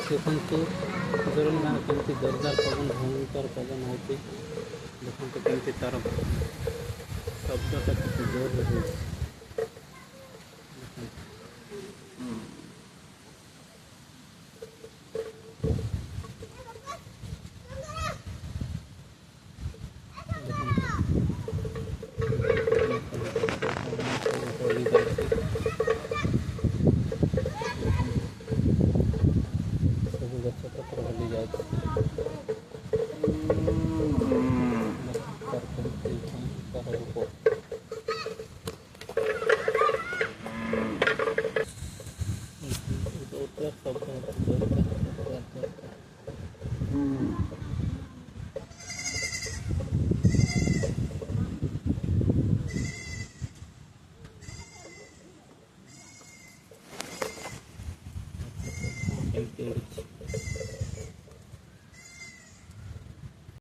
ଦେଖନ୍ତୁ ଜରୁରୀ ମାନେ କେମିତି ଜୋରଦାର ପବନ ଭୟଙ୍କର ପବନ ହେଉଛି। ଦେଖନ୍ତୁ କେମିତି ତାର ଶବ୍ଦଟା କେତେ ଜୋରରେ ହେଉଛି। ସବୁ ଗଛ ପତ୍ର ହଲି ଯାଉଛି। ତାର କେମିତି ତାର ରୂପ ଜୋରଦାର ଶବ୍ଦ ହେଉଛି। ଜୋରଦାର କେମିତି ଉଡ଼ୁଛି।